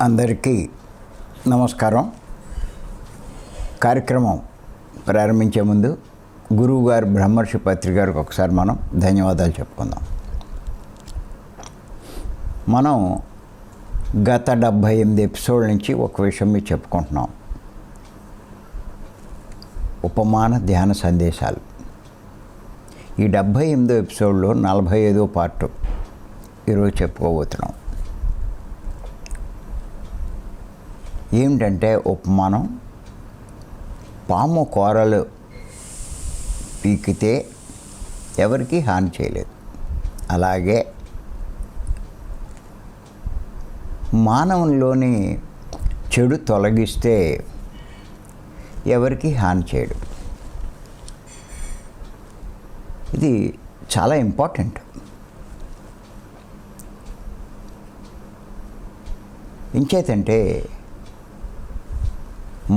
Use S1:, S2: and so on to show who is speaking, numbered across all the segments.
S1: అందరికీ నమస్కారం. కార్యక్రమం ప్రారంభించే ముందు గురువుగారు బ్రహ్మర్షి పత్రి గారికి ఒకసారి మనం ధన్యవాదాలు చెప్పుకుందాం. మనం గత 78 ఎపిసోడ్ల నుంచి ఒక విషయం మీరు చెప్పుకుంటున్నాం. ఉపమాన ధ్యాన సందేశాలు. ఈ 78వ ఎపిసోడ్లో 45వ పార్ట్ ఈరోజు చెప్పుకోబోతున్నాం. ఏమిటంటే ఉపమానం, పాము కూరలు పీకితే ఎవరికి హాని చేయలేదు, అలాగే మానవునిలోని చెడు తొలగిస్తే ఎవరికి హాని చేయడు. ఇది చాలా ఇంపార్టెంట్. ఇంచేతంటే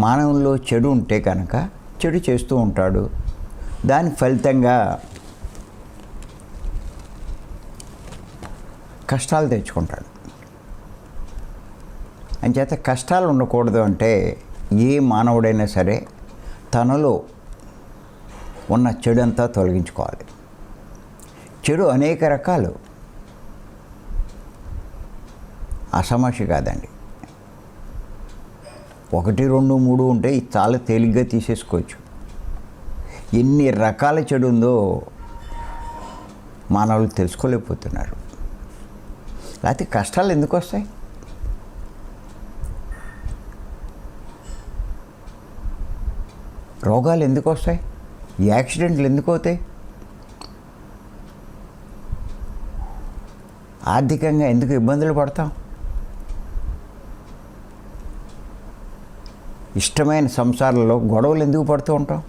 S1: మానవుల్లో చెడు ఉంటే కనుక చెడు చేస్తూ ఉంటాడు. దాని ఫలితంగా కష్టాలు తెచ్చుకుంటాడు. అంచేత కష్టాలు ఉండకూడదు అంటే ఏ మానవుడైనా సరే తనలో ఉన్న చెడు అంతా తొలగించుకోవాలి. చెడు అనేక రకాలు, అసమస్య కాదండి. 1, 2, 3 ఉంటే చాలా తేలిగ్గా తీసేసుకోవచ్చు. ఎన్ని రకాల చెడు ఉందో మానవులు తెలుసుకోలేకపోతున్నారు. లేకపోతే కష్టాలు ఎందుకు వస్తాయి? రోగాలు ఎందుకు వస్తాయి? యాక్సిడెంట్లు ఎందుకు అవుతాయి? ఆర్థికంగా ఎందుకు ఇబ్బందులు పడతాం? ఇష్టమైన సంసారంలో గొడవలు ఎందుకు పడుతూ ఉంటాం?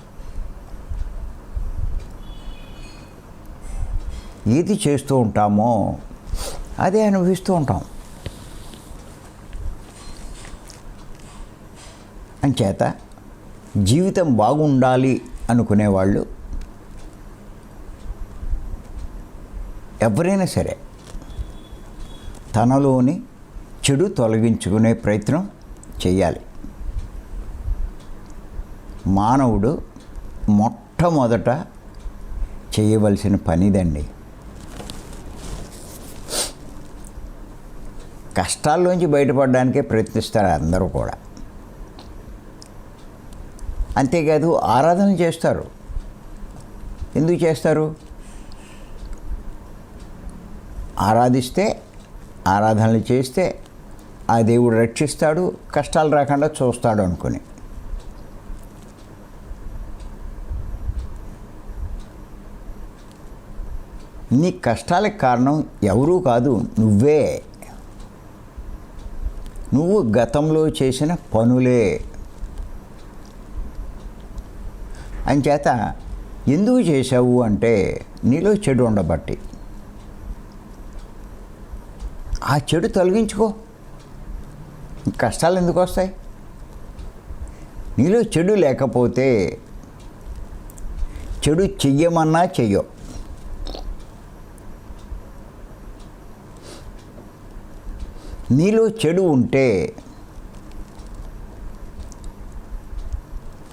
S1: ఏది చేస్తూ ఉంటామో అదే అనుభవిస్తూ ఉంటాం. అంచేత జీవితం బాగుండాలి అనుకునేవాళ్ళు ఎవరైనా సరే తనలోని చెడు తొలగించుకునే ప్రయత్నం చేయాలి. మానవుడు మొట్టమొదట చేయవలసిన పనిదండి. కష్టాల్లోంచి బయటపడడానికే ప్రయత్నిస్తారు అందరూ కూడా. అంతేకాదు ఆరాధన చేస్తారు. ఎందుకు చేస్తారు? ఆరాధిస్తే, ఆరాధనలు చేస్తే ఆ దేవుడు రక్షిస్తాడు, కష్టాలు రాకుండా చూస్తాడు అనుకుని. నీ కష్టాలకు కారణం ఎవరూ కాదు, నువ్వే. నువ్వు గతంలో చేసిన పనులే. అంచేత ఎందుకు చేశావు అంటే నీలో చెడు ఉండబట్టి. ఆ చెడు తొలగించుకో, కష్టాలు ఎందుకు వస్తాయి? నీలో చెడు లేకపోతే చెడు చెయ్యమన్నా చెయ్యవు. నీలో చెడు ఉంటే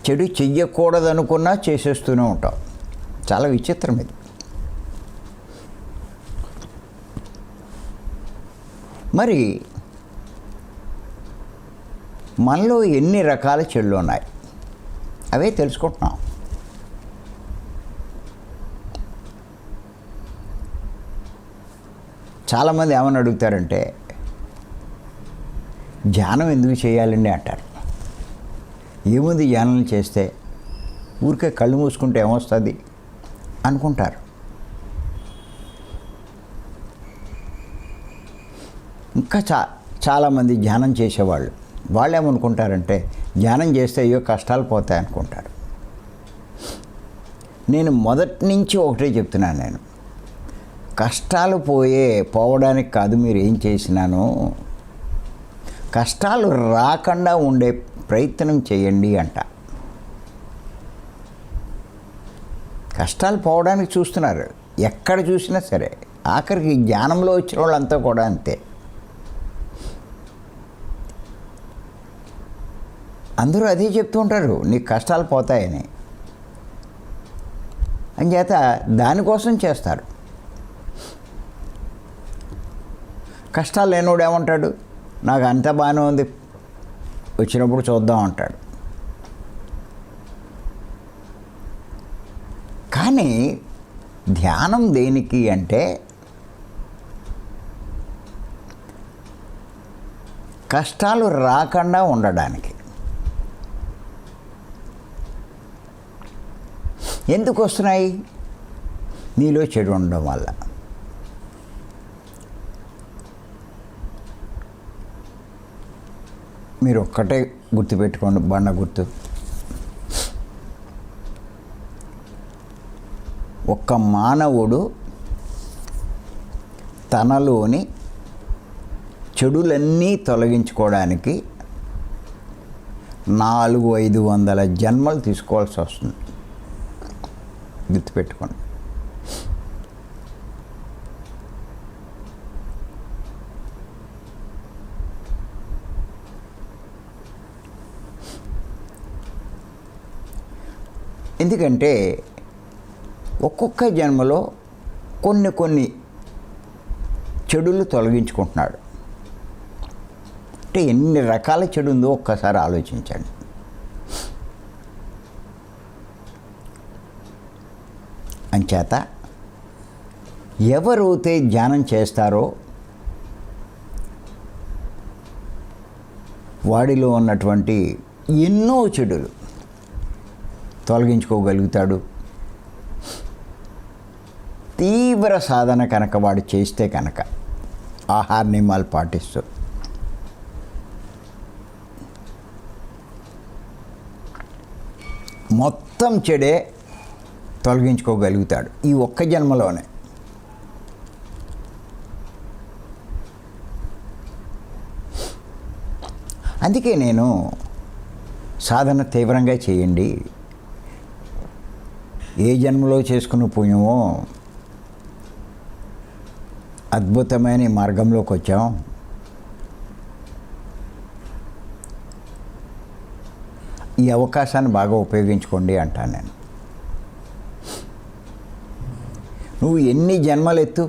S1: చెడు చెయ్యకూడదనుకున్నా చేసేస్తూనే ఉంటావు. చాలా విచిత్రం ఇది. మరి మనలో ఎన్ని రకాల చెడులు ఉన్నాయి అవే తెలుసుకుంటున్నాం. చాలామంది ఏమని అడుగుతారంటే, ధ్యానం ఎందుకు చేయాలండి అంటారు. ఏముంది ధ్యానం చేస్తే, ఊరికే కళ్ళు మూసుకుంటే ఏమొస్తుంది అనుకుంటారు. ఇంకా చాలామంది ధ్యానం చేసేవాళ్ళు వాళ్ళు ఏమనుకుంటారంటే, ధ్యానం చేస్తే అయ్యో కష్టాలు పోతాయి అనుకుంటారు. నేను మొదటి నుంచి ఒకటే చెప్తున్నాను, కష్టాలు పోవడానికి కాదు మీరు ఏం చేసినాను, కష్టాలు రాకుండా ఉండే ప్రయత్నం చేయండి అంట. కష్టాలు పోవడానికి చూస్తున్నారు ఎక్కడ చూసినా సరే. ఆఖరికి జ్ఞానంలో వచ్చిన వాళ్ళంతా కూడా అంతే. అందరూ అదే చెప్తూ ఉంటారు, నీకు కష్టాలు పోతాయని. అంచేత దానికోసం చేస్తారు. కష్టాలు లేనివాడు ఏమంటాడు, నాకు అంత బాగానే ఉంది, వచ్చినప్పుడు చూద్దాం అంటాడు. కానీ ధ్యానం దేనికి అంటే కష్టాలు రాకుండా ఉండడానికి. ఎందుకు వస్తున్నాయి? నీలో చెడు ఉండడం వల్ల. మీరు ఒక్కటే గుర్తుపెట్టుకోండి, బండ గుర్తు. ఒక్క మానవుడు తనలోని చెడులన్నీ తొలగించుకోవడానికి 400-500 జన్మలు తీసుకోవాల్సి వస్తుంది. గుర్తుపెట్టుకోండి. ఎందుకంటే ఒక్కొక్క జన్మలో కొన్ని చెడులు తొలగించుకుంటున్నాడు. అంటే ఎన్ని రకాల చెడు ఉందో ఒక్కసారి ఆలోచించండి. అంచేత ఎవరైతే ధ్యానం చేస్తారో వాడిలో ఉన్నటువంటి ఎన్నో చెడులు తొలగించుకోగలుగుతాడు. తీవ్ర సాధన కనుక వాడు చేస్తే కనుక, ఆహార నియమాలు పాటిస్తూ, మొత్తం చెడే తొలగించుకోగలుగుతాడు ఈ ఒక్క జన్మలోనే. అందుకే నేను సాధన తీవ్రంగా చేయండి, ఏ జన్మలో చేసుకున్న పుణ్యమో అద్భుతమైన ఈ మార్గంలోకి వచ్చాం, ఈ అవకాశాన్ని బాగా ఉపయోగించుకోండి అంటాను నేను. నువ్వు ఎన్ని జన్మలు ఎత్తు,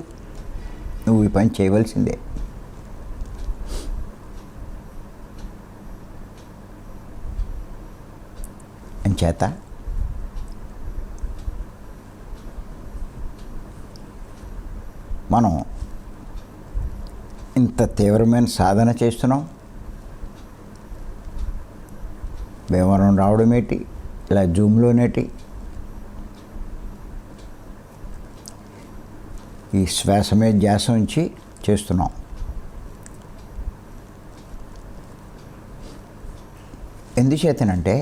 S1: నువ్వు ఈ పని చేయవలసిందే. అంచేత మనం ఇంత తీవ్రమైన సాధన చేస్తున్నాం, భీమవరం రావడం ఏంటి, ఇలా జూమ్లోనేటి, ఈ శ్వాస మీద ధ్యాస ఉంచి చేస్తున్నాం. ఎందుచేతనంటే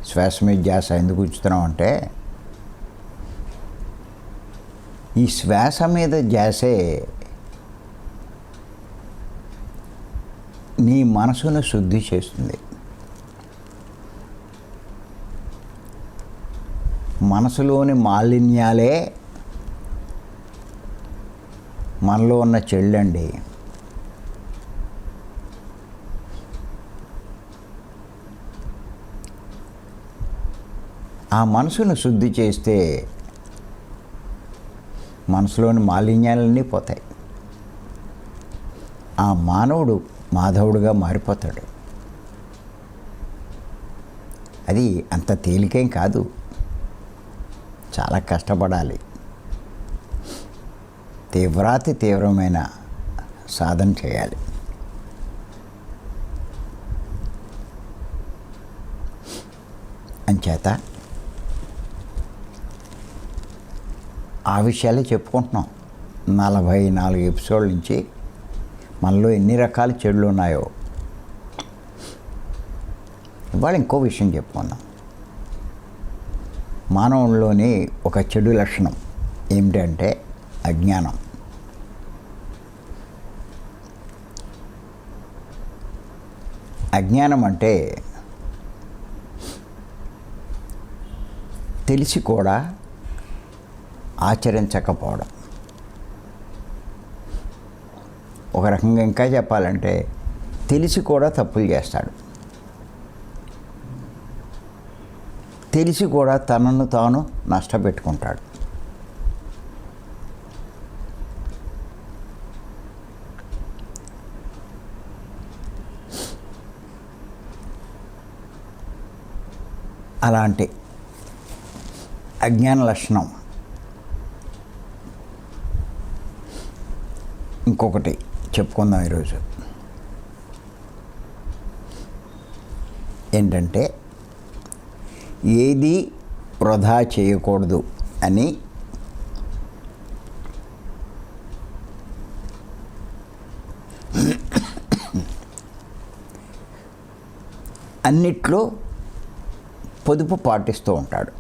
S1: శ్వాస మీద ధ్యాస ఎందుకు ఉంచుతున్నాం అంటే, ఈ శ్వాస మీద ధ్యాసే నీ మనసును శుద్ధి చేస్తుంది. మనసులోని మాలిన్యాలే మనలో ఉన్న చెళ్ళండి. ఆ మనసును శుద్ధి చేస్తే మనసులోని మాలిన్యాలన్నీ పోతాయి. ఆ మానవుడు మాధవుడుగా మారిపోతాడు. అది అంత తేలికేం కాదు, చాలా కష్టపడాలి. తీవ్రమైన సాధన చేయాలి. అంచేత ఆ విషయాలే చెప్పుకుంటున్నాం. 44 ఎపిసోడ్ల నుంచి మనలో ఎన్ని రకాల చెడులు ఉన్నాయో. ఇవాళ ఇంకో విషయం చెప్పుకుందాం. మానవుల్లోని ఒక చెడు లక్షణం ఏమిటంటే అజ్ఞానం. అజ్ఞానం అంటే తెలిసి కూడా ఆచరించకపోవడం. ఒక రకంగా ఇంకా చెప్పాలంటే తెలిసి కూడా తప్పులు చేస్తాడు. తెలిసి కూడా తనను తాను నష్టపెట్టుకుంటాడు. అలాంటి అజ్ఞాన లక్షణం ఇంకొకటి చెప్పుకుందాం ఈరోజు. ఏంటంటే ఏది వృధా చేయకూడదు అని అన్నిట్లో పొదుపు పాటిస్తూ ఉంటాడు.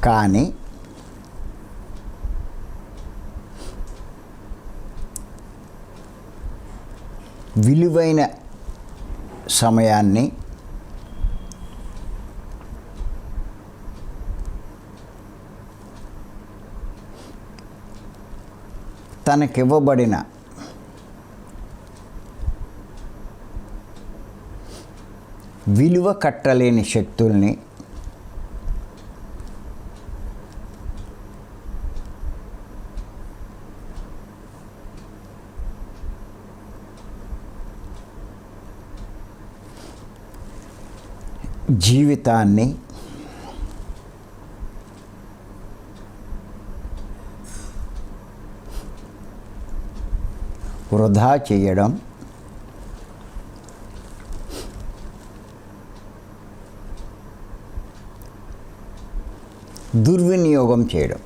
S1: కానీ విలువైన సమయాన్ని తనకివ్వబడిన విలువ కట్టలేని శక్తుల్ని జీవితాన్ని వృధా చేయడం దుర్వినియోగం చేయడం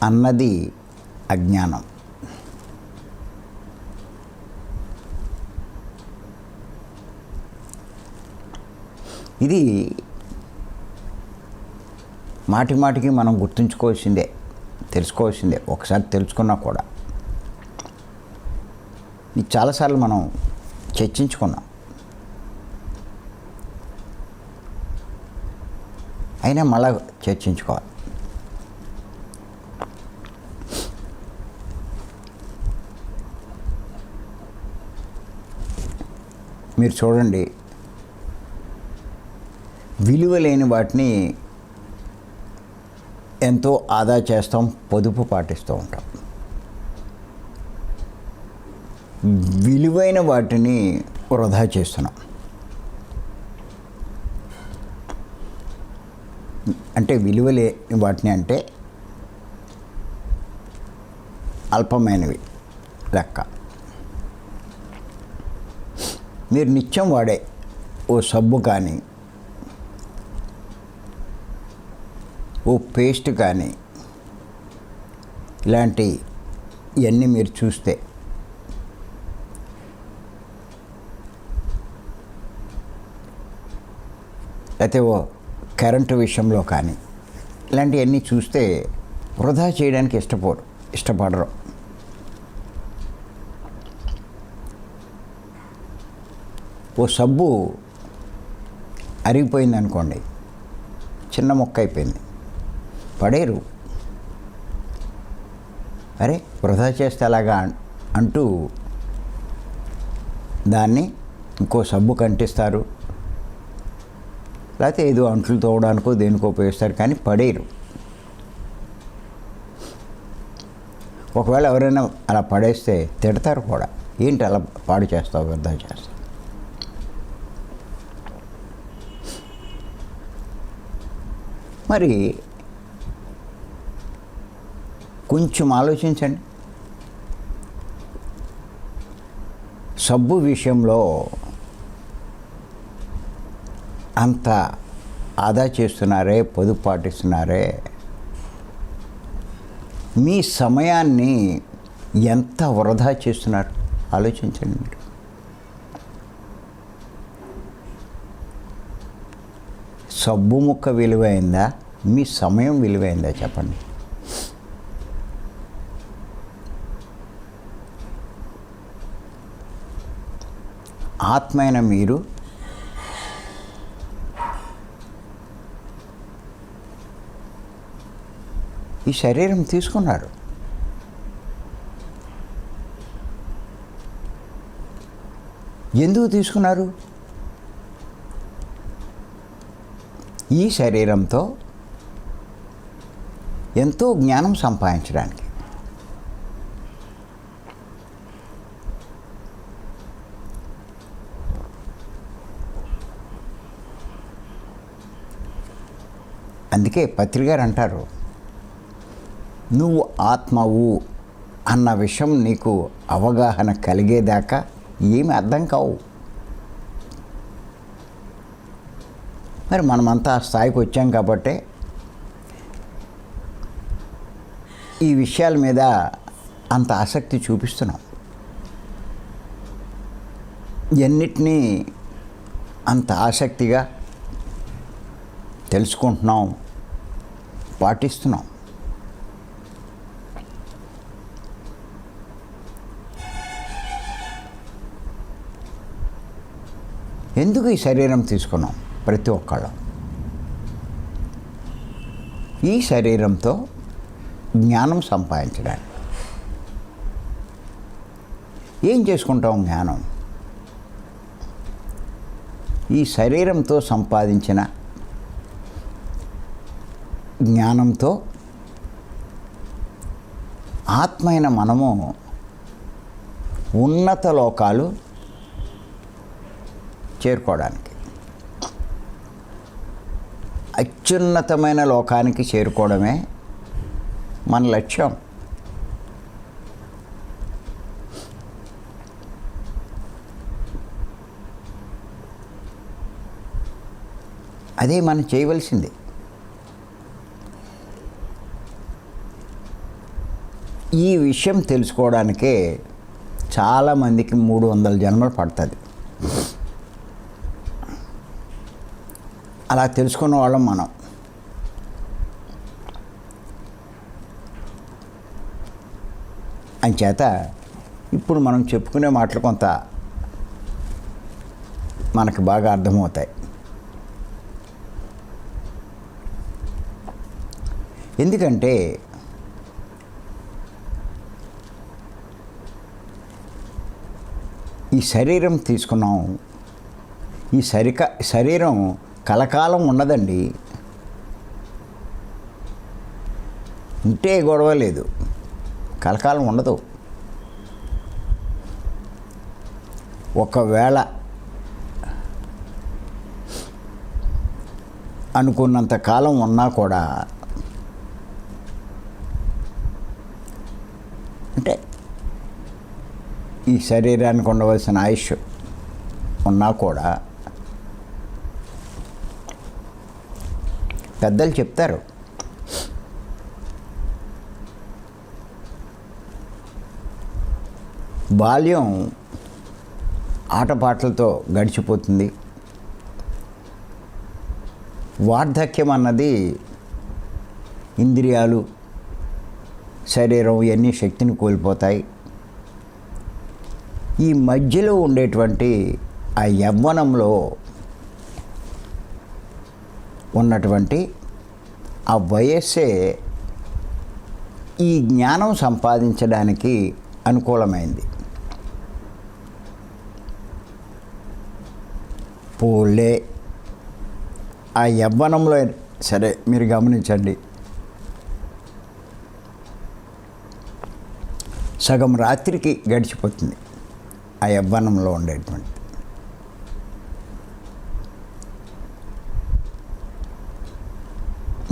S1: అన్నది అజ్ఞానం. ఇది మాటి మాటికి మనం గుర్తుంచుకోవాల్సిందే, తెలుసుకోవాల్సిందే. ఒకసారి తెలుసుకున్నా కూడా ఇది చాలాసార్లు మనం చర్చించుకున్నాం. అయినా మళ్ళా చర్చించుకోవాలి. మీరు చూడండి, విలువ లేని వాటిని ఎంతో ఆదా చేస్తాం, పొదుపు పాటిస్తూ ఉంటాం. విలువైన వాటిని వృధా చేస్తున్నాం. అంటే విలువ లేని వాటిని అంటే అల్పమైనవి లెక్క. మీరు నిత్యం వాడే ఓ సబ్బు కానీ, ఓ పేస్ట్ కానీ, ఇలాంటి ఇవన్నీ మీరు చూస్తే లేకపోతే ఓ కరెంటు విషయంలో కానీ ఇలాంటివన్నీ చూస్తే వృధా చేయడానికి ఇష్టపడరు. ఓ సబ్బు అరిగిపోయింది అనుకోండి, చిన్న మొక్క అయిపోయింది, పడేరు. అరే వృధా చేస్తే అలాగా అంటూ దాన్ని ఇంకో సబ్బు కంటిస్తారు, లేకపోతే ఏదో అంట్లు తోవడానికో దేనికో ఉపయోగిస్తారు, కానీ పడేరు. ఒకవేళ ఎవరైనా అలా పడేస్తే తిడతారు కూడా, ఏంటి అలా పాడు చేస్తావు, వృధా చేస్తావు. మరి కొంచెం ఆలోచించండి. సబ్బు విషయంలో అంత ఆదా చేస్తున్నారే, పొదుపు పాటిస్తున్నారే, మీ సమయాన్ని ఎంత వృధా చేస్తున్నారు ఆలోచించండి మీరు. సబ్బు ముక్క విలువైందా, మీ సమయం విలువైందా చెప్పండి. ఆత్మైన మీరు ఈ శరీరం తీసుకున్నారు. ఎందుకు తీసుకున్నారు? ఈ శరీరంతో ఎంతో జ్ఞానం సంపాదించడానికి. అందుకే పత్రిగారు అంటారు, నువ్వు ఆత్మవు అన్న విషయం నీకు అవగాహన కలిగేదాకా ఏమి అర్థం కావు. మరి మనమంతా ఆ స్థాయికి వచ్చాం కాబట్టి ఈ విషయాల మీద అంత ఆసక్తి చూపిస్తున్నాం. ఎన్నిటినీ అంత ఆసక్తిగా తెలుసుకుంటున్నాం, పాటిస్తున్నాం. ఎందుకు ఈ శరీరం తీసుకున్నాం? ప్రతి ఒక్కళ్ళం ఈ శరీరంతో జ్ఞానం సంపాదించడానికి. ఏం చేసుకుంటాం జ్ఞానం? ఈ శరీరంతో సంపాదించిన జ్ఞానంతో ఆత్మైన మనము ఉన్నత లోకాలు చేరుకోవడానికి, అత్యున్నతమైన లోకానికి చేరుకోవడమే మన లక్ష్యం. అదే మనం చేయవలసింది. ఈ విషయం తెలుసుకోవడానికే చాలామందికి 300 జన్మలు పడుతుంది. అలా తెలుసుకున్న వాళ్ళం మనం. అంచేత ఇప్పుడు మనం చెప్పుకునే మాటలు కొంత మనకు బాగా అర్థమవుతాయి. ఎందుకంటే ఈ శరీరం తీసుకున్నాం. ఈ శరీరం కలకాలం ఉండదండి. ఉంటే గొడవ లేదు, కలకాలం ఉండదు. ఒకవేళ అనుకున్నంత కాలం ఉన్నా కూడా, అంటే ఈ శరీరానికి ఉండవలసిన ఆయుష్ ఉన్నా కూడా, పెద్దలు చెప్తారు, బాల్యం ఆటపాటలతో గడిచిపోతుంది. వార్ధక్యం అన్నది ఇంద్రియాలు, శరీరం ఇవన్నీ శక్తిని కోల్పోతాయి. ఈ మధ్యలో ఉండేటువంటి ఆ యవ్వనంలో ఉన్నటువంటి ఆ వయస్సే ఈ జ్ఞానం సంపాదించడానికి అనుకూలమైంది. పోలే ఆ యవ్వనంలో సరే మీరు గమనించండి, సగం రాత్రికి గడిచిపోతుంది ఆ యవ్వనంలో ఉండేటువంటి.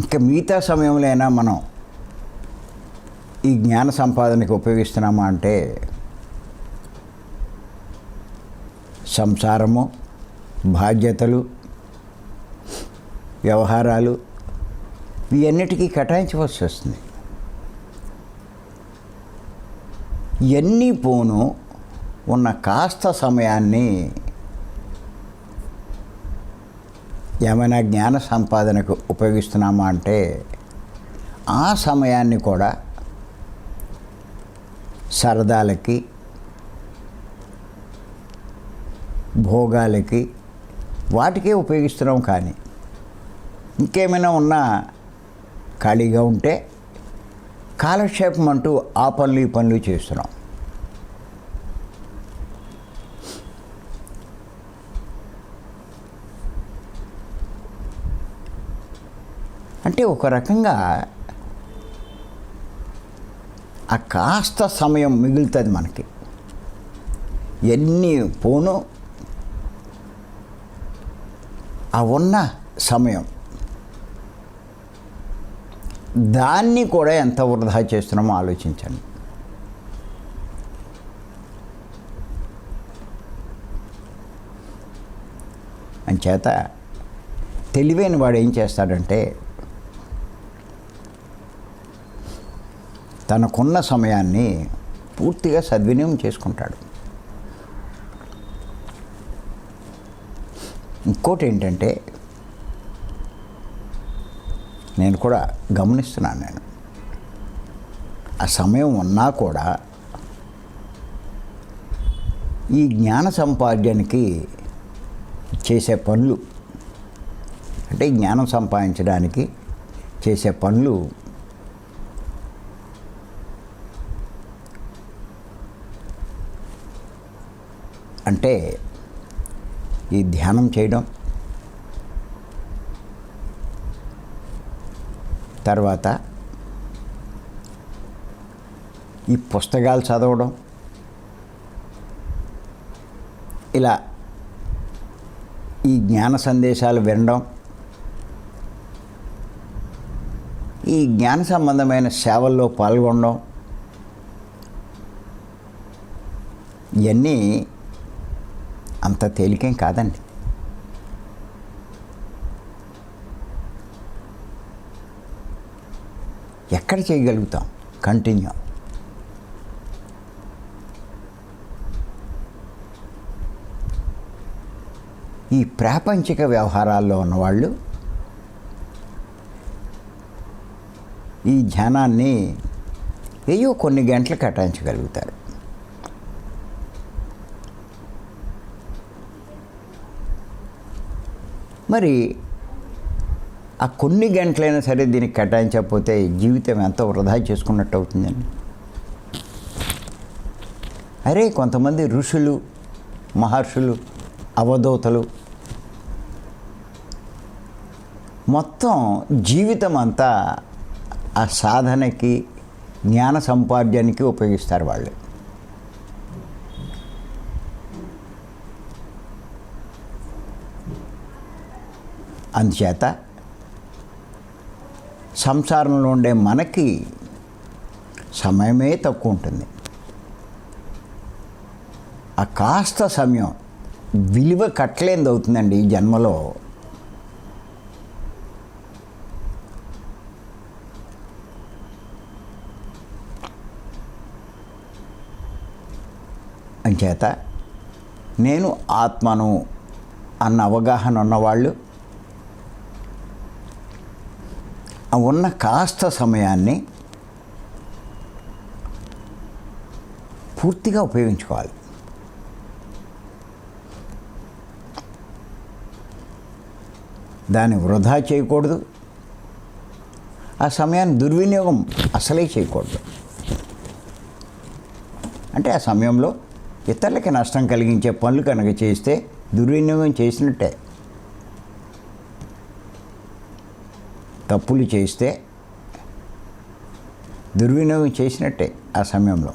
S1: ఇంకా మిగతా సమయంలో అయినా మనం ఈ జ్ఞాన సంపాదనకి ఉపయోగిస్తున్నామా అంటే సంసారము, బాధ్యతలు, వ్యవహారాలు ఇవన్నిటికీ కేటాయించవలసి వస్తుంది. ఇవన్నీ పోను ఉన్న కాస్త సమయాన్ని ఏమైనా జ్ఞాన సంపాదనకు ఉపయోగిస్తున్నామా అంటే ఆ సమయాన్ని కూడా సరదాలకి, భోగాలకి వాటికే ఉపయోగిస్తున్నాం. కానీ ఇంకేమైనా ఉన్నా ఖాళీగా ఉంటే కాలక్షేపం అంటూ ఆ పనులు ఈ పనులు చేస్తున్నాం. అంటే ఒక రకంగా ఆ కాస్త సమయం మిగులుతుంది మనకి. ఎన్ని పోను ఆ ఉన్న సమయం దాన్ని కూడా ఎంత వృధా చేస్తున్నామో ఆలోచించండి. అంచేత తెలివైన వాడు ఏం చేస్తాడంటే తనకున్న సమయాన్ని పూర్తిగా సద్వినియోగం చేసుకుంటాడు. ఇంకోటి ఏంటంటే నేను కూడా గమనిస్తున్నాను, ఆ సమయం ఉన్నా కూడా ఈ జ్ఞాన సంపాదనకి చేసే పనులు, అంటే జ్ఞానం సంపాదించడానికి చేసే పనులు అంటే ఈ ధ్యానం చేయడం, తర్వాత ఈ పుస్తకాలు చదవడం, ఇలా ఈ జ్ఞాన సందేశాలు వినడం, ఈ జ్ఞాన సంబంధమైన సేవల్లో పాల్గొనడం, ఇవన్నీ అంత తేలికేం కాదండి. ఎక్కడ చేయగలుగుతాం కంటిన్యూ? ఈ ప్రాపంచిక వ్యవహారాల్లో ఉన్నవాళ్ళు ఈ ధ్యానాన్ని ఏయో కొన్ని గంటలు కేటాయించగలుగుతారు. మరి ఆ కొన్ని గంటలైనా సరే దీనికి కేటాయించకపోతే జీవితం ఎంతో వృధా చేసుకున్నట్టు అవుతుందండి. అరే కొంతమంది ఋషులు, మహర్షులు, అవధూతలు మొత్తం జీవితం అంతా ఆ సాధనకి, జ్ఞాన సంపాదనకి ఉపయోగిస్తారు వాళ్ళు. అందుచేత సంసారంలో ఉండే మనకి సమయమే తక్కువ ఉంటుంది. ఆ కాస్త సమయం విలువ కట్టలేనిది అవుతుందండి ఈ జన్మలో. అంచేత నేను ఆత్మను అన్న అవగాహన ఉన్నవాళ్ళు ఉన్న కాస్త సమయాన్ని పూర్తిగా ఉపయోగించుకోవాలి. దాన్ని వృధా చేయకూడదు, ఆ సమయాన్ని దుర్వినియోగం అసలే చేయకూడదు. అంటే ఆ సమయంలో ఇతరులకి నష్టం కలిగించే పనులు కనుక చేస్తే దుర్వినియోగం చేసినట్టే. తప్పులు చేస్తే దుర్వినియోగం చేసినట్టే ఆ సమయంలో.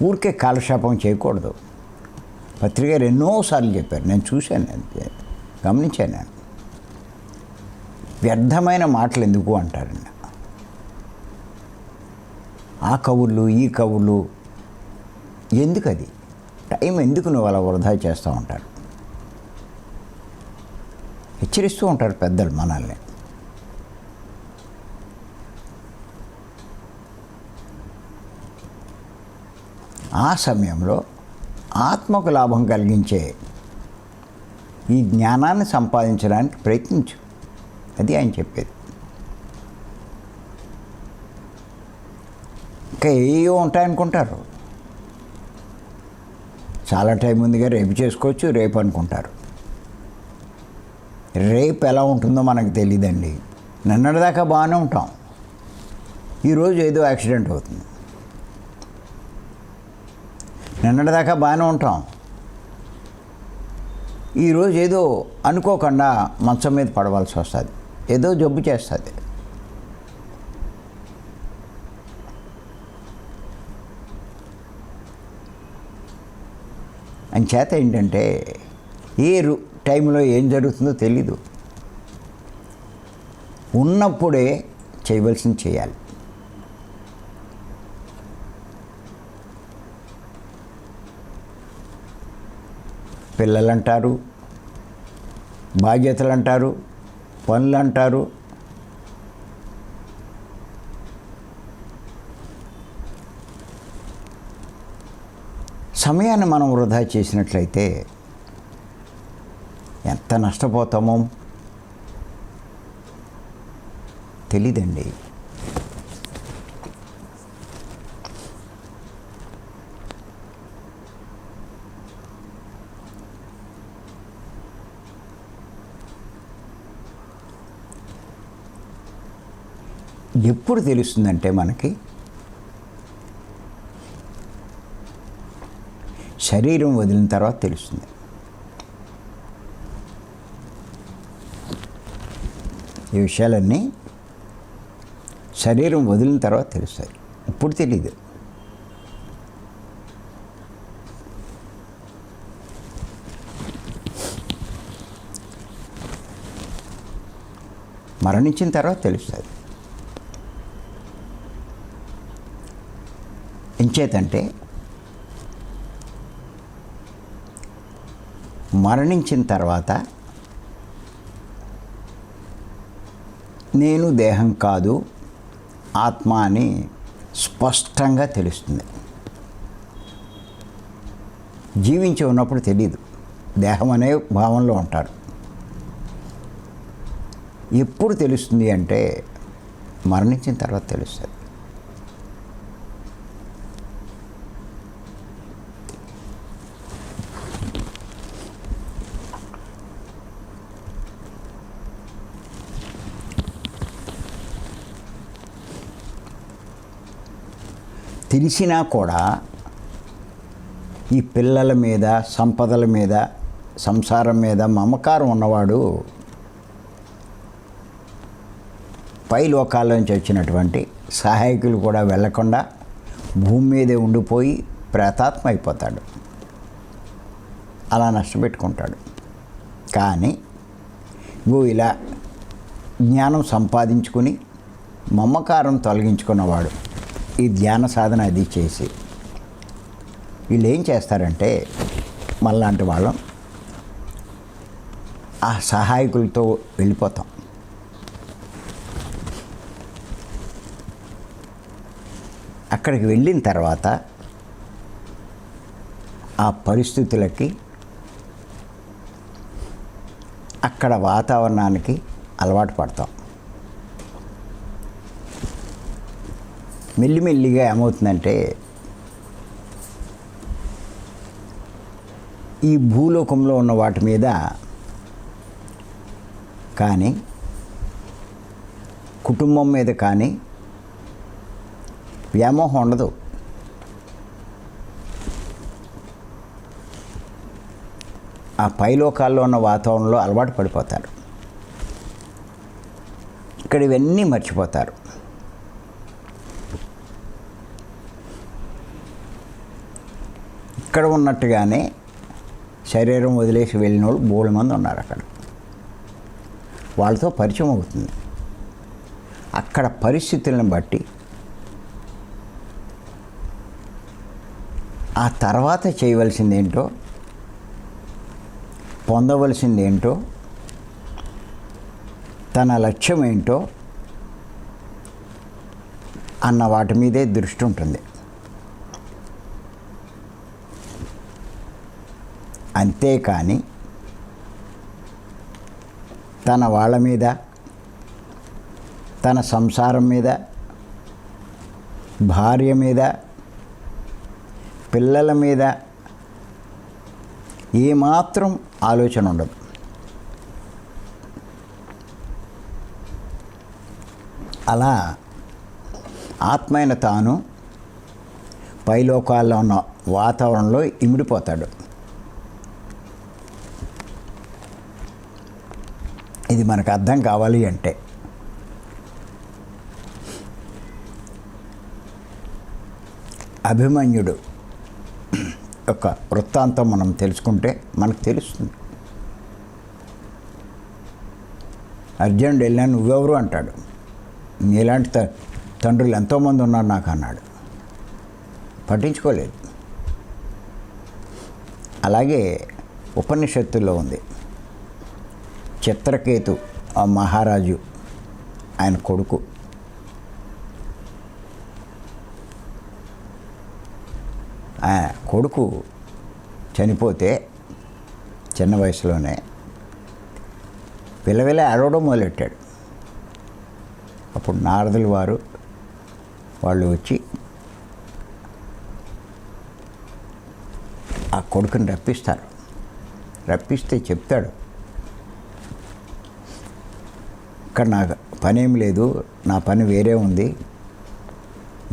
S1: ఊరికే కాలక్షేపం చేయకూడదు. పత్రిక గారు ఎన్నోసార్లు చెప్పారు, నేను చూశాను, గమనించాను. నేను వ్యర్థమైన మాటలు ఎందుకు అంటారండి. ఆ కవులు, ఈ కవులు, ఎందుకు అది టైం ఎందుకు నువ్వు అలా వృధా చేస్తూ ఉంటారు? హెచ్చరిస్తూ ఉంటారు పెద్దలు మనల్ని. ఆ సమయంలో ఆత్మకు లాభం కలిగించే ఈ జ్ఞానాన్ని సంపాదించడానికి ప్రయత్నించు. అది ఆయన చెప్పేది. ఇంకా ఏవో ఉంటాయనుకుంటారు, చాలా టైం ఉందిగా రేపు చేసుకోవచ్చు, రేపు అనుకుంటారు. రేపు ఎలా ఉంటుందో మనకు తెలియదండి. నిన్నటిదాకా బాగానే ఉంటాం, ఈరోజు ఏదో యాక్సిడెంట్ అవుతుంది. నిన్నటిదాకా బాగానే ఉంటాం, ఈరోజు ఏదో అనుకోకుండా మంచం మీద పడవలసి వస్తుంది, ఏదో జబ్బు చేస్తుంది. అంచేత ఏంటంటే ఏ టైంలో ఏం జరుగుతుందో తెలీదు. ఉన్నప్పుడే చేయవలసింది చేయాలి. పిల్లలు అంటారు, బాధ్యతలు అంటారు, పనులు అంటారు. సమయాన్ని మనం వృధా చేసినట్లయితే ఎంత నష్టపోతామో తెలీదండి. ఎప్పుడు తెలుస్తుందంటే మనకి శరీరం వదిలిన తర్వాత తెలుస్తుంది. ఈ విషయాలన్నీ శరీరం వదిలిన తర్వాత తెలుస్తాయి, ఇప్పుడు తెలీదు. మరణించిన తర్వాత తెలుస్తుంది. ఎంచేతంటే మరణించిన తర్వాత నేను దేహం కాదు, ఆత్మ అని స్పష్టంగా తెలుస్తుంది. జీవించి ఉన్నప్పుడు తెలియదు, దేహం అనే భావంలో ఉంటారు. ఎప్పుడు తెలుస్తుంది అంటే మరణించిన తర్వాత తెలుస్తుంది. తెలిసినా కూడా ఈ పిల్లల మీద, సంపదల మీద, సంసారం మీద మమకారం ఉన్నవాడు పై లోకాల నుంచి వచ్చినటువంటి సహాయకులు కూడా వెళ్ళకుండా భూమి మీదే ఉండిపోయి ప్రేతాత్మ అయిపోతాడు, అలా నష్టపెట్టుకుంటాడు. కానీ ఇలా జ్ఞానం సంపాదించుకుని మమకారం తొలగించుకున్నవాడు ఈ ధ్యాన సాధన అది చేసి వీళ్ళు ఏం చేస్తారంటే మళ్ళాంటి వాళ్ళం ఆ సహాయకులతో వెళ్ళిపోతాం. అక్కడికి వెళ్ళిన తర్వాత ఆ పరిస్థితులకి, అక్కడ వాతావరణానికి అలవాటు పడతాం. మెల్లిమెల్లిగా ఏమవుతుందంటే ఈ భూలోకంలో ఉన్న వాటి మీద కానీ, కుటుంబం మీద కానీ వ్యామోహం ఉండదు. ఆ పైలోకాల్లో ఉన్న వాతావరణంలో అలవాటు పడిపోతారు. ఇక్కడ ఇవన్నీ మర్చిపోతారు. ఇక్కడ ఉన్నట్టుగానే శరీరం వదిలేసి వెళ్ళిన వాళ్ళు బోల్డ్ మంది ఉన్నారు. అక్కడ వాళ్ళతో పరిచయం అవుతుంది. అక్కడ పరిస్థితులను బట్టి ఆ తర్వాత చేయవలసిందేంటో, పొందవలసిందేంటో, తన లక్ష్యం ఏంటో అన్న వాటి మీదే దృష్టి ఉంటుంది. అంతేకాని తన వాళ్ళ మీద, తన సంసారం మీద, భార్య మీద, పిల్లల మీద ఏమాత్రం ఆలోచన ఉండదు. అలా ఆత్మైన తాను పైలోకాల్లో ఉన్న వాతావరణంలో ఇమిడిపోతాడు. ఇది మనకు అర్థం కావాలి అంటే అభిమన్యుడు యొక్క వృత్తాంతం మనం తెలుసుకుంటే మనకు తెలుస్తుంది. అర్జునుడు వెళ్ళినా నువ్వెవరు అంటాడు. నీలాంటి తండ్రులు ఎంతోమంది ఉన్నారు నాకు అన్నాడు. పట్టించుకోలేదు. అలాగే ఉపనిషత్తుల్లో ఉంది. చిత్రకేతు ఆ మహారాజు ఆయన కొడుకు కొడుకు చనిపోతే చిన్న వయసులోనే పిల్లవిల అడవడం మొదలెట్టాడు. అప్పుడు నారదులు వాళ్ళు వచ్చి ఆ కొడుకుని రప్పిస్తారు. రప్పిస్తే చెప్తాడు, ఇక్కడ నాకు పనేం లేదు, నా పని వేరే ఉంది,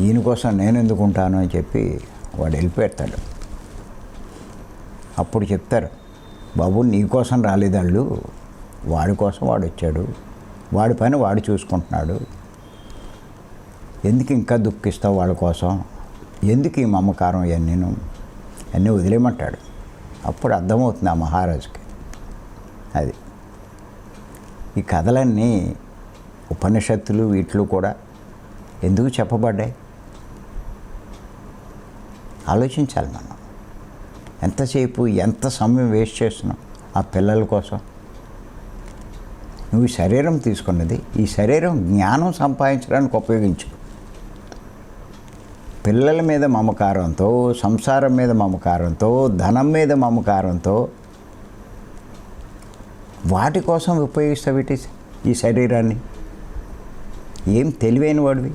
S1: ఈయన కోసం నేను ఎందుకు ఉంటాను అని చెప్పి వాడు వెళ్ళిపెడతాడు. అప్పుడు చెప్తారు, బాబు నీ కోసం రాలేదు వాళ్ళు, వాడి కోసం వాడు వచ్చాడు, వాడి పని వాడు చూసుకుంటున్నాడు, ఎందుకు ఇంకా దుఃఖిస్తావు వాళ్ళ కోసం, ఎందుకు ఈ మమకారం అన్నీ వదిలేయమంటాడు. అప్పుడు అర్థమవుతుంది ఆ మహారాజుకి. అది ఈ కథలన్నీ ఉపనిషత్తులు వీటిలో కూడా ఎందుకు చెప్పబడ్డాయి ఆలోచించాలి మనం. ఎంతసేపు ఎంత సమయం వేస్ట్ చేస్తున్నాం ఆ పిల్లల కోసం. నువ్వు శరీరం తీసుకున్నది, ఈ శరీరం జ్ఞానం సంపాదించడానికి ఉపయోగించు. పిల్లల మీద మమకారంతో, సంసారం మీద మమకారంతో, ధనం మీద మమకారంతో వాటి కోసం ఉపయోగిస్తావు ఈ శరీరాన్ని. ఏం తెలివైన వాడివి.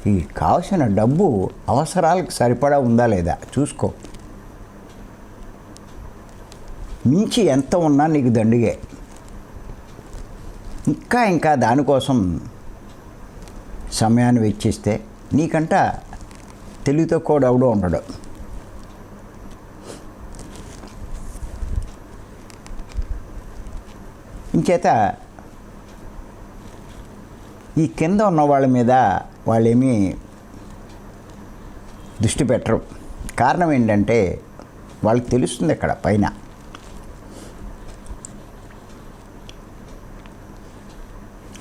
S1: ఈ కావలసిన డబ్బు అవసరాలకు సరిపడా ఉందా లేదా చూసుకో. మించి ఎంత ఉన్నా నీకు దండిగే. ఇంకా దానికోసం సమయాన్ని వెచ్చిస్తే నీకంట తెలివితో కూడా ఎవడో ఉండడు. ఇంచేత ఈ కింద ఉన్న వాళ్ళ మీద వాళ్ళేమీ దృష్టి పెట్టరు. కారణం ఏంటంటే వాళ్ళకి తెలుస్తుంది ఇక్కడ పైన.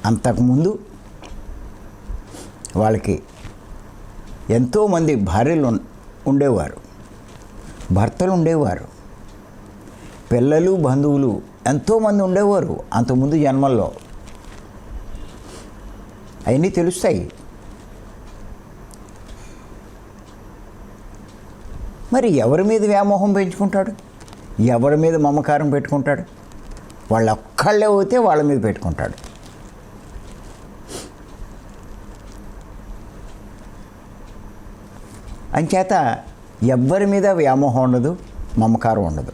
S1: అంతకుముందు వాళ్ళకి ఎంతోమంది భార్యలు ఉండేవారు, భర్తలు ఉండేవారు, పిల్లలు బంధువులు ఎంతోమంది ఉండేవారు అంతకుముందు జన్మల్లో. అవన్నీ తెలుస్తాయి. మరి ఎవరి మీద వ్యామోహం పెంచుకుంటాడు, ఎవరి మీద మమకారం పెట్టుకుంటాడు? వాళ్ళు ఒక్కళ్ళే పోతే వాళ్ళ మీద పెట్టుకుంటాడు. అంచేత ఎవ్వరి మీద వ్యామోహం ఉండదు, మమకారం ఉండదు.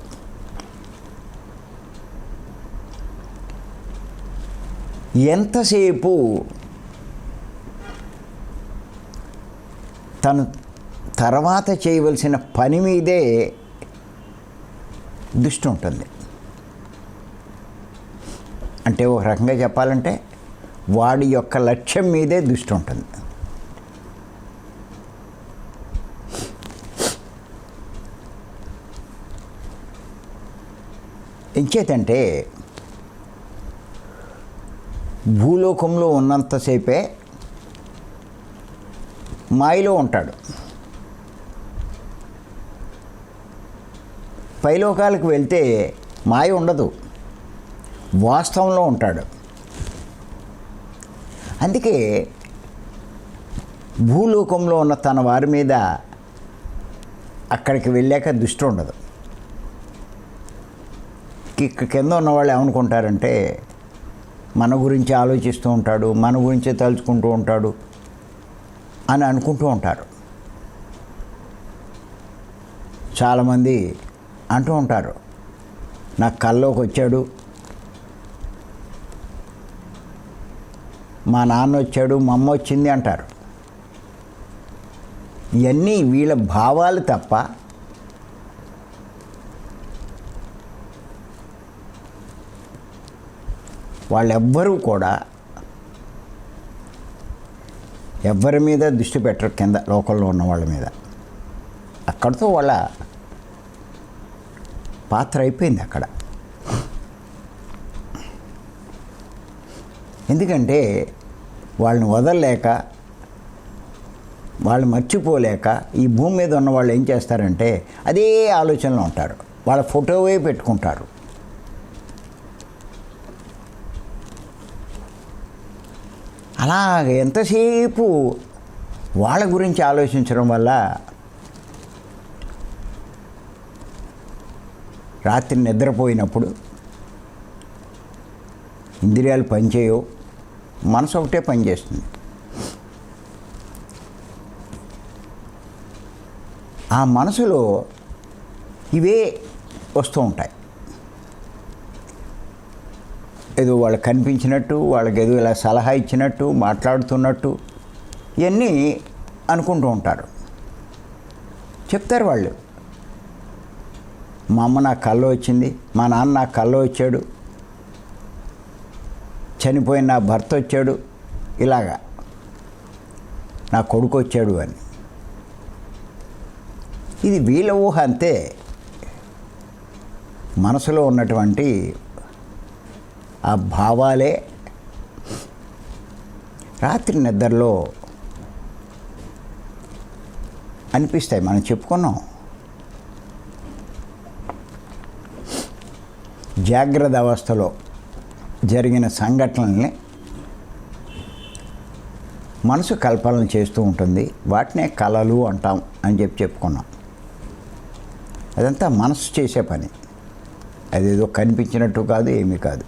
S1: ఎంతసేపు తను తర్వాత చేయవలసిన పని మీదే దృష్టి ఉంటుంది. అంటే ఒక రకంగా చెప్పాలంటే వాడి యొక్క లక్ష్యం మీదే దృష్టి ఉంటుంది. ఎంచేతంటే భూలోకంలో ఉన్నంతసేపే మాయలో ఉంటాడు. పైలోకాలకు వెళ్తే మాయ ఉండదు, వాస్తవంలో ఉంటాడు. అందుకే భూలోకంలో ఉన్న తన వారి మీద అక్కడికి వెళ్ళాక దృష్టి ఉండదు. కింద ఉన్నవాళ్ళు ఏమనుకుంటారంటే మన గురించి ఆలోచిస్తూ ఉంటాడు, మన గురించే తలుచుకుంటూ ఉంటాడు అని అనుకుంటూ ఉంటారు. చాలామంది అంటూ ఉంటారు, నాకు కల్లోకి వచ్చాడు, మా నాన్న వచ్చాడు, మా అమ్మ వచ్చింది అంటారు. ఇవన్నీ వీళ్ళ భావాలు తప్ప వాళ్ళెవ్వరూ కూడా ఎవ్వరి మీద దృష్టి పెట్టరు, కింద లోకల్లో ఉన్న వాళ్ళ మీద. అక్కడితో వాళ్ళ పాత్ర అయిపోయింది అక్కడ. ఎందుకంటే వాళ్ళని వదలలేక, వాళ్ళు మర్చిపోలేక ఈ భూమి మీద ఉన్న వాళ్ళు ఏం చేస్తారంటే అదే ఆలోచనలో ఉంటారు, వాళ్ళ ఫోటోవే పెట్టుకుంటారు. అలాగ ఎంతసేపు వాళ్ళ గురించి ఆలోచించడం వల్ల రాత్రి నిద్రపోయినప్పుడు ఇంద్రియాలు పనిచేయవు, మనసు ఒకటే పనిచేస్తుంది. ఆ మనసులో ఇవే వస్తూ ఉంటాయి. ఏదో వాళ్ళకి కనిపించినట్టు, వాళ్ళకి ఏదో ఇలా సలహా ఇచ్చినట్టు, మాట్లాడుతున్నట్టు ఇవన్నీ అనుకుంటూ ఉంటారు. చెప్తారు వాళ్ళు, మా అమ్మ నాకు కల్లో వచ్చింది, మా నాన్న నాకు కల్లో వచ్చాడు, చనిపోయిన నా భర్త వచ్చాడు, ఇలాగా నా కొడుకు వచ్చాడు అని. ఇది వీళ్ళ ఊహ అంతే. మనసులో ఉన్నటువంటి ఆ భావాలే రాత్రి నిద్రలో అనిపిస్తాయి. మనం చెప్పుకున్నాం, జాగ్రత్త అవస్థలో జరిగిన సంఘటనల్ని మనసు కల్పనలు చేస్తూ ఉంటుంది, వాటినే కలలు అంటాం అని చెప్పుకున్నాం. అదంతా మనసు చేసే పని, అదేదో కనిపించినట్టు కాదు, ఏమీ కాదు.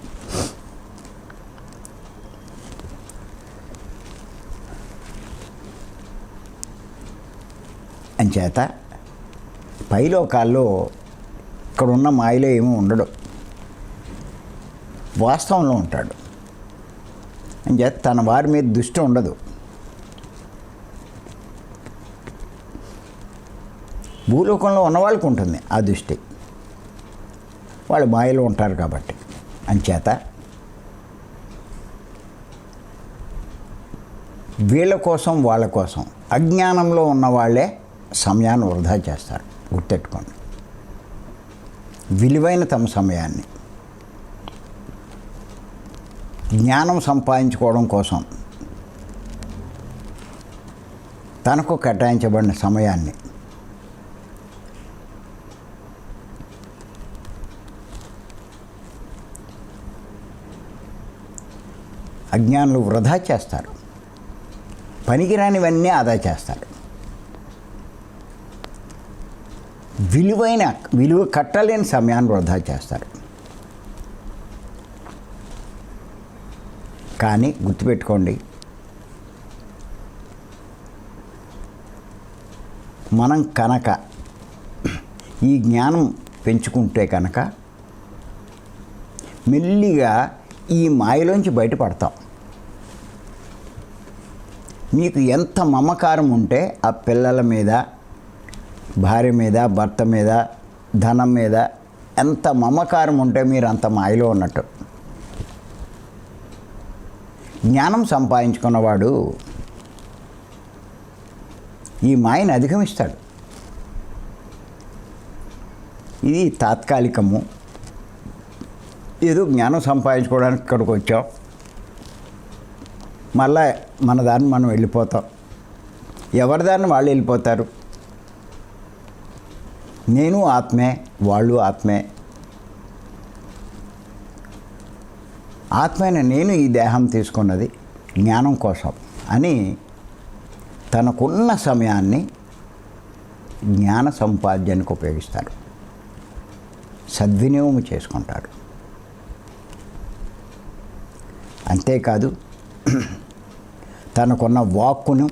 S1: అంచేత పైలోకాల్లో ఇక్కడున్న మాయలో ఏమీ ఉండడు, వాస్తవంలో ఉంటాడు. అంచేత తన వారి మీద దృష్టి ఉండదు. భూలోకంలో ఉన్న వాళ్ళకు ఉంటుంది ఆ దృష్టి, వాళ్ళు మాయలో ఉంటారు కాబట్టి. అంచేత వీళ్ళ కోసం వాళ్ళ కోసం అజ్ఞానంలో ఉన్న వాళ్ళే సమయాన్ని వృధా చేస్తారు. గుర్తెట్టుకోండి, విలువైన తమ సమయాన్ని జ్ఞానం సంపాదించుకోవడం కోసం తనకు కేటాయించబడిన సమయాన్ని అజ్ఞానులు వృధా చేస్తారు, పనికిరానివన్నీ ఆదా చేస్తారు. విలువ కట్టలేని సమయాన్ని వృధా చేస్తారు. కానీ గుర్తుపెట్టుకోండి, మనం కనుక ఈ జ్ఞానం పెంచుకుంటే కనుక మెల్లిగా ఈ మాయలోంచి బయటపడతాం. మీకు ఎంత మమకారం ఉంటే ఆ పిల్లల మీద, భార్య మీద, భర్త మీద, ధనం మీద ఎంత మమకారం ఉంటే మీరు అంత మాయలో ఉన్నట్టు. జ్ఞానం సంపాదించుకున్నవాడు ఈ మాయను అధిగమిస్తాడు. ఇది తాత్కాలికము, ఏదో జ్ఞానం సంపాదించుకోవడానికి ఇక్కడికి వచ్చాం, మళ్ళా మన దాన్ని మనం వెళ్ళిపోతాం. ఎవరి దాన్ని వాళ్ళు వెళ్ళిపోతారు. నేను ఆత్మే, వాళ్ళు ఆత్మే. ఆత్మైన నేను ఈ దేహం తీసుకున్నది జ్ఞానం కోసం అని తనకున్న సమయాన్ని జ్ఞాన సంపాదనకు ఉపయోగిస్తారు, సద్వినియోగం చేసుకుంటారు. అంతేకాదు, తనకున్న వాక్కును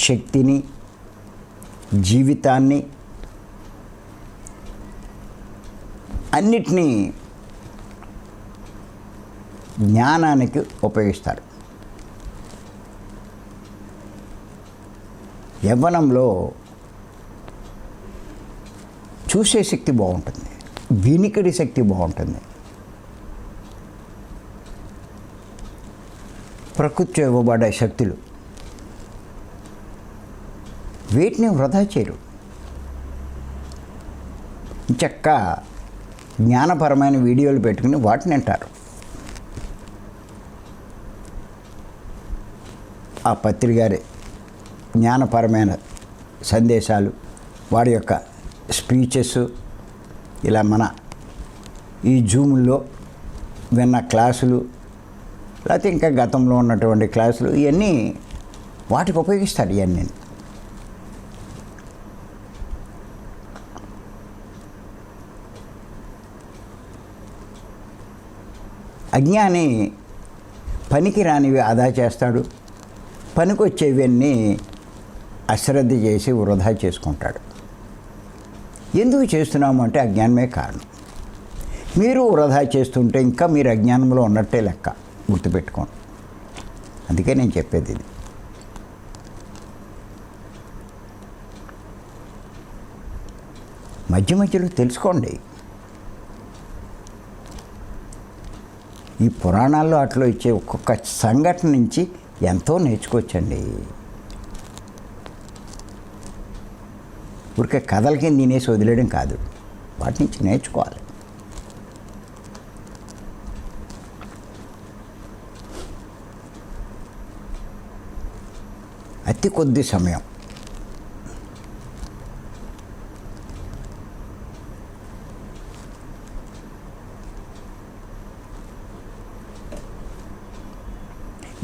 S1: శక్తిని, జీవితాన్ని అన్నిటినీ జ్ఞానానికి ఉపయోగిస్తారు. యవ్వనంలో చూసే శక్తి బాగుంటుంది, వినికిడి శక్తి బాగుంటుంది. ప్రకృతి ఇవ్వబడే శక్తులు వీటిని వృధా చేయరు. చక్కగా జ్ఞానపరమైన వీడియోలు పెట్టుకుని వాటిని వింటారు. ఆ పత్రి గారి జ్ఞానపరమైన సందేశాలు, వాడి యొక్క స్పీచెస్, ఇలా మన ఈ జూముల్లో విన్న క్లాసులు, లేకపోతే ఇంకా గతంలో ఉన్నటువంటి క్లాసులు, ఇవన్నీ వాటికి ఉపయోగిస్తారు. ఇవన్నీ అజ్ఞాని పనికి రానివి ఆదా చేస్తాడు, పనికొచ్చేవన్నీ అశ్రద్ధ చేసి వృధా చేసుకుంటాడు. ఎందుకు చేస్తున్నాము అంటే అజ్ఞానమే కారణం. మీరు వృధా చేస్తుంటే ఇంకా మీరు అజ్ఞానంలో ఉన్నట్టే లెక్క, గుర్తుపెట్టుకోండి. అందుకే నేను చెప్పేది ఇది. మధ్య మధ్యలో తెలుసుకోండి. ఈ పురాణాల్లో అట్లా ఇచ్చే ఒక్కొక్క సంఘటన నుంచి ఎంతో నేర్చుకోవచ్చండి. ఊరికే కథల కింద తినేసి వదిలేయడం కాదు, వాటి నుంచి నేర్చుకోవాలి. అతి కొద్ది సమయం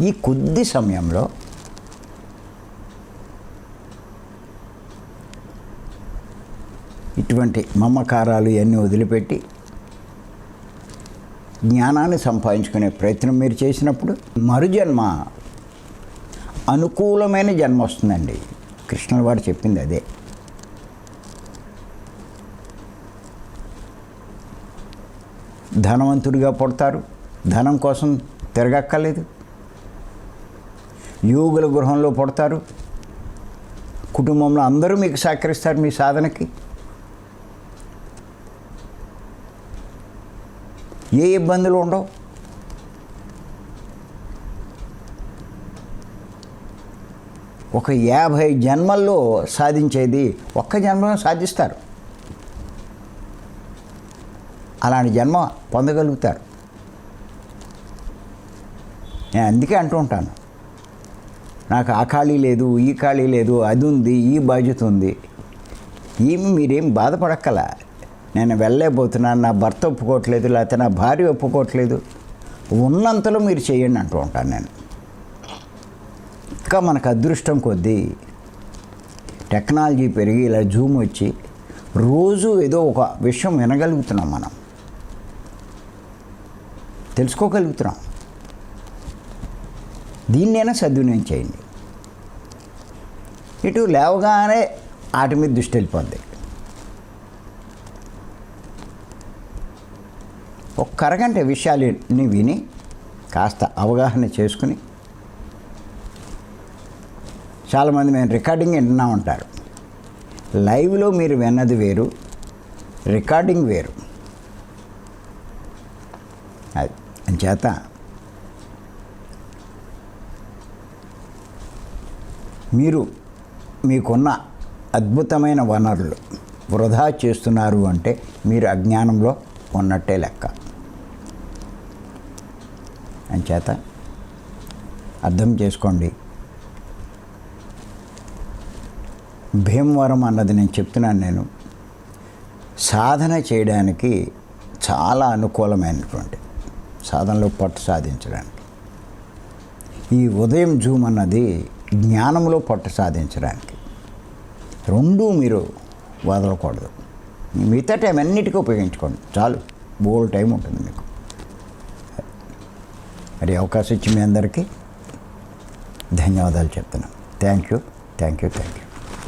S1: ఈ కొద్ది సమయంలో ఇటువంటి మమకారాలు ఇవన్నీ వదిలిపెట్టి జ్ఞానాన్ని సంపాదించుకునే ప్రయత్నం మీరు చేసినప్పుడు మరుజన్మ అనుకూలమైన జన్మ వస్తుందండి. కృష్ణుల వారు చెప్పింది అదే. ధనవంతుడిగా పుడతారు, ధనం కోసం తిరగక్కర్లేదు. యోగుల గృహంలో పుడతారు, కుటుంబంలో అందరూ మీకు సహకరిస్తారు మీ సాధనకి. ఏ ఇబ్బందులు ఉండవు. ఒక 50 జన్మల్లో సాధించేది ఒక్క జన్మలో సాధిస్తారు. అలాంటి జన్మ పొందగలుగుతారు. నేను అందుకే అంటూ ఉంటాను, నాకు ఆ ఖాళీ లేదు, ఈ ఖాళీ లేదు, అది ఉంది, ఈ బాధ్యత ఉంది. మీరేం బాధపడక్కల. నేను వెళ్ళలేకపోతున్నాను, నా భర్త ఒప్పుకోవట్లేదు, లేకపోతే నా భార్య ఒప్పుకోవట్లేదు. ఉన్నంతలో మీరు చేయండి అంటూ ఉంటాను నేను. ఇంకా మనకు అదృష్టం కొద్దీ టెక్నాలజీ పెరిగి ఇలా జూమ్ వచ్చి రోజు ఏదో ఒక విషయం వినగలుగుతున్నాం, మనం తెలుసుకోగలుగుతున్నాం. దీన్నైనా సద్వినియోగం చేయండి. ఇటు లేవగానే వాటి మీద దృష్టి వెళ్ళిపోద్ది. ఒక్క అరగంట విషయాలని విని కాస్త అవగాహన చేసుకుని, చాలామంది మేము రికార్డింగ్ వింటున్నాం అంటారు. లైవ్లో మీరు విన్నది వేరు, రికార్డింగ్ వేరు. అది అంచేత మీరు మీకున్న అద్భుతమైన వనరులు వృధా చేస్తున్నారు అంటే మీరు అజ్ఞానంలో ఉన్నట్టే లెక్క. అంచేత అర్థం చేసుకోండి. భీమవరం అన్నది నేను చెప్తున్నాను, నేను సాధన చేయడానికి చాలా అనుకూలమైనటువంటి, సాధనలో పట్టు సాధించడానికి. ఈ ఉదయం జూమ్ అన్నది జ్ఞానంలో పట్టు సాధించడానికి. రెండూ మీరు వదలకూడదు. మిగతా టైం అన్నిటికీ ఉపయోగించుకోండి, చాలు. బోల్ టైం ఉంటుంది మీకు. మరి అవకాశం ఇచ్చి మీ అందరికీ ధన్యవాదాలు చెప్తున్నాను. Thank you. Thank you.